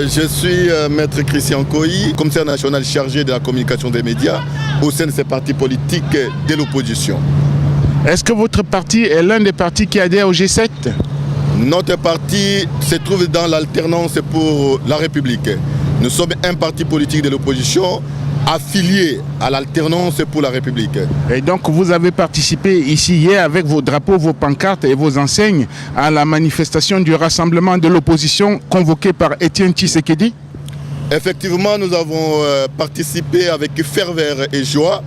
Je suis Maître Christian Kohi, commissaire national chargé de la communication des médias au sein de ces partis politiques de l'opposition. Est-ce que votre parti est l'un des partis qui adhère au G7? Notre parti se trouve dans l'alternance pour la République. Nous sommes un parti politique de l'opposition affilié à l'alternance pour la République. Et donc vous avez participé ici hier avec vos drapeaux, vos pancartes et vos enseignes à la manifestation du rassemblement de l'opposition convoquée par Étienne Tshisekedi? Effectivement, nous avons participé avec ferveur et joie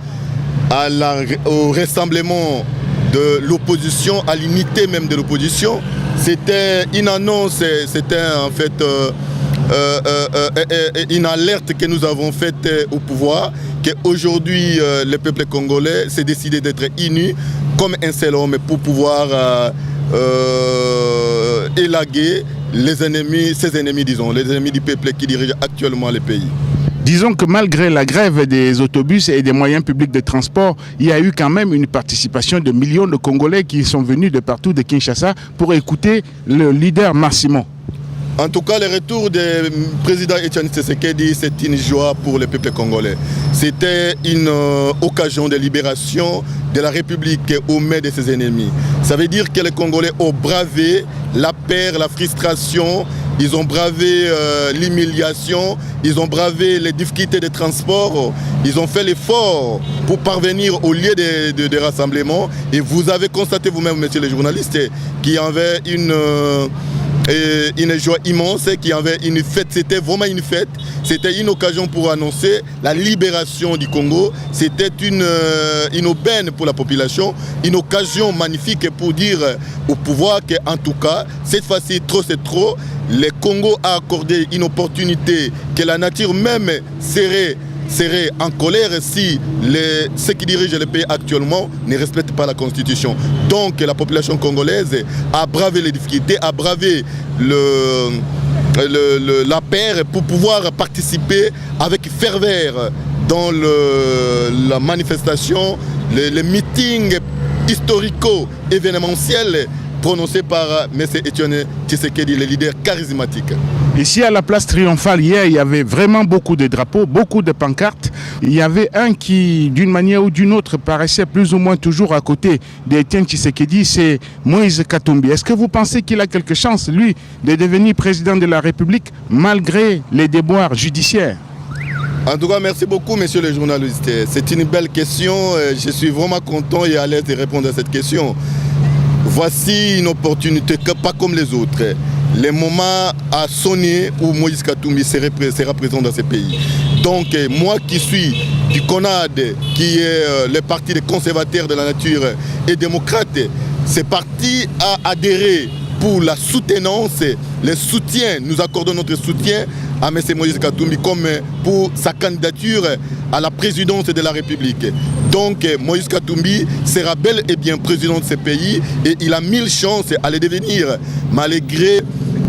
au rassemblement de l'opposition, à l'unité même de l'opposition. C'était une annonce, c'était en fait une alerte que nous avons faite au pouvoir, qu'aujourd'hui le peuple congolais s'est décidé d'être uni comme un seul homme pour pouvoir élaguer les ennemis, ses ennemis, disons, les ennemis du peuple qui dirigent actuellement le pays. Disons que malgré la grève des autobus et des moyens publics de transport, il y a eu quand même une participation de millions de Congolais qui sont venus de partout de Kinshasa pour écouter le leader Massimo. En tout cas, le retour du président Étienne Tshisekedi, c'est une joie pour le peuple congolais. C'était une occasion de libération de la République aux mains de ses ennemis. Ça veut dire que les Congolais ont bravé la peur, la frustration, ils ont bravé l'humiliation, ils ont bravé les difficultés de transport, ils ont fait l'effort pour parvenir au lieu de rassemblement. Et vous avez constaté vous-même, messieurs les journalistes, qu'il y avait une joie immense, qui avait une fête, c'était vraiment une fête, c'était une occasion pour annoncer la libération du Congo, c'était une aubaine pour la population, une occasion magnifique pour dire au pouvoir qu'en tout cas, cette fois-ci, trop c'est trop, le Congo a accordé une opportunité que la nature même serait en colère si ceux qui dirigent le pays actuellement ne respectent pas la Constitution. Donc la population congolaise a bravé les difficultés, a bravé la paix pour pouvoir participer avec ferveur dans la manifestation, les meetings historico-événementiels prononcé par M. Étienne Tshisekedi, le leader charismatique. Ici à la place triomphale, hier, il y avait vraiment beaucoup de drapeaux, beaucoup de pancartes. Il y avait un qui, d'une manière ou d'une autre, paraissait plus ou moins toujours à côté d'Étienne Tshisekedi, c'est Moïse Katumbi. Est-ce que vous pensez qu'il a quelque chance, lui, de devenir président de la République, malgré les déboires judiciaires? En tout cas, merci beaucoup, messieurs les journalistes. C'est une belle question. Je suis vraiment content et à l'aise de répondre à cette question. Voici une opportunité, pas comme les autres. Le moment a sonné où Moïse Katumbi sera présent dans ce pays. Donc moi qui suis du CONAD, qui est le parti des conservateurs de la nature et démocrate, ce parti a adhéré pour la soutenance, le soutien, nous accordons notre soutien à M. Moïse Katumbi comme pour sa candidature à la présidence de la République. Donc Moïse Katumbi sera bel et bien président de ce pays et il a 1000 chances à le devenir malgré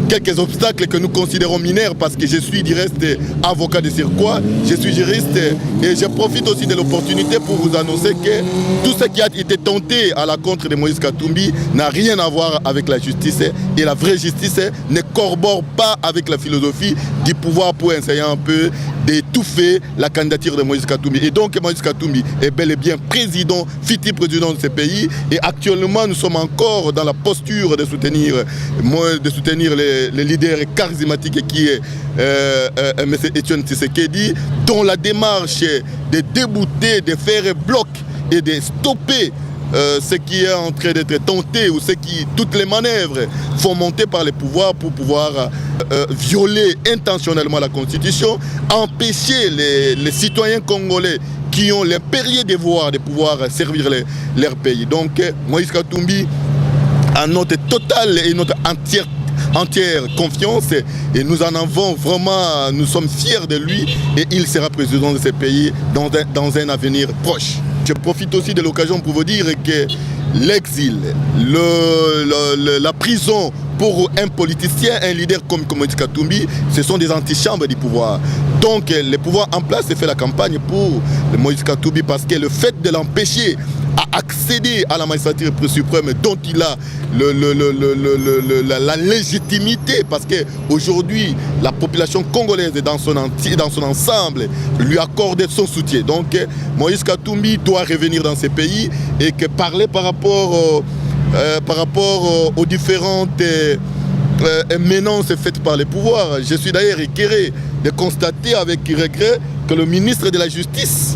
quelques obstacles que nous considérons mineurs parce que je suis du reste avocat de circuit, je suis juriste et je profite aussi de l'opportunité pour vous annoncer que tout ce qui a été tenté à la contre de Moïse Katumbi n'a rien à voir avec la justice et la vraie justice ne corrobore pas avec la philosophie du pouvoir pour essayer un peu d'étouffer la candidature de Moïse Katumbi. Et donc Moïse Katumbi est bel et bien président, futur président de ce pays et actuellement nous sommes encore dans la posture de soutenir les leaders charismatiques qui est M. Étienne Tshisekedi, dont la démarche de débouter, de faire bloc et de stopper ce qui est en train d'être tenté ou toutes les manœuvres fomentées par les pouvoirs pour pouvoir violer intentionnellement la Constitution, empêcher les citoyens congolais qui ont l'impérieux devoir de pouvoir servir leur pays. Donc Moïse Katumbi a notre totale et notre entière confiance et nous en avons vraiment, nous sommes fiers de lui et il sera président de ce pays dans un avenir proche. Je profite aussi de l'occasion pour vous dire que l'exil, la prison pour un politicien, un leader comme Moïse Katumbi, ce sont des antichambres du pouvoir. Donc le pouvoir en place fait la campagne pour Moïse Katumbi parce que le fait de l'empêcher à accéder à la magistrature suprême dont il a la légitimité, parce qu'aujourd'hui, la population congolaise dans son ensemble lui accorde son soutien. Donc, Moïse Katumbi doit revenir dans ces pays et que parler par rapport aux différentes menaces faites par les pouvoirs. Je suis d'ailleurs écœuré de constater avec regret que le ministre de la Justice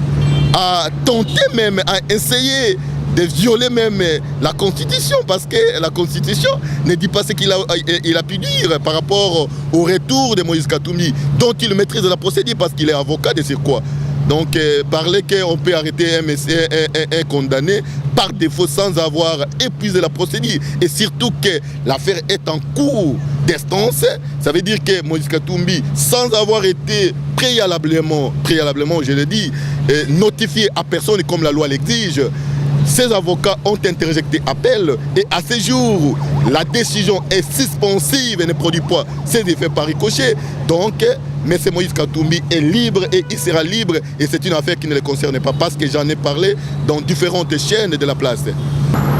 a tenté même, a essayé de violer même la Constitution, parce que la Constitution ne dit pas ce qu'il a pu dire par rapport au retour de Moïse Katumbi, dont il maîtrise la procédure parce qu'il est avocat de quoi. Donc parler qu'on peut arrêter un condamné par défaut sans avoir épuisé la procédure, et surtout que l'affaire est en cours d'instance, ça veut dire que Moïse Katumbi, sans avoir été préalablement, je le dis, notifié à personne comme la loi l'exige, ces avocats ont interjecté appel, et à ce jour, la décision est suspensive et ne produit pas ses effets par ricochet. Donc, M. Moïse Katumbi est libre et il sera libre, et c'est une affaire qui ne le concerne pas, parce que j'en ai parlé dans différentes chaînes de la place.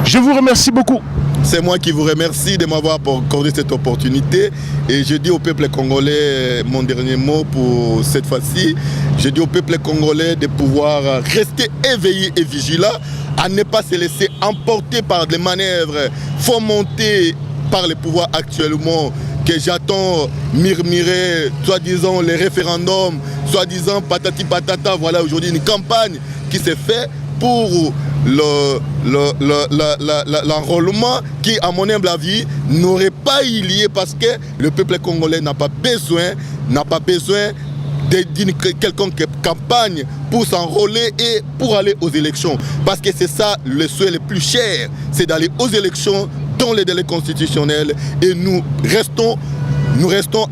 Je vous remercie beaucoup. C'est moi qui vous remercie de m'avoir accordé cette opportunité, et je dis au peuple congolais mon dernier mot pour cette fois-ci. Je dis au peuple congolais de pouvoir rester éveillé et vigilant, à ne pas se laisser emporter par des manœuvres fomentées par les pouvoirs actuellement, que j'attends murmurer, soi-disant les référendums, soi-disant patati patata. Voilà aujourd'hui une campagne qui s'est faite pour l'enrôlement qui, à mon humble avis, n'aurait pas eu lieu, parce que le peuple congolais n'a pas besoin d'une quelconque campagne pour s'enrôler et pour aller aux élections. Parce que c'est ça le souhait le plus cher, c'est d'aller aux élections dans les délais constitutionnels, et nous restons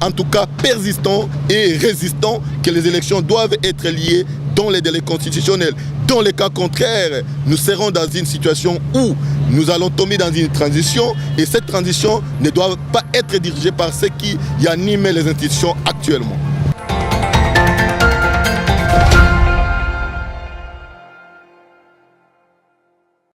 en tout cas persistants et résistants que les élections doivent être liées dans les délais constitutionnels. Dans le cas contraire, nous serons dans une situation où nous allons tomber dans une transition, et cette transition ne doit pas être dirigée par ceux qui animent les institutions actuellement.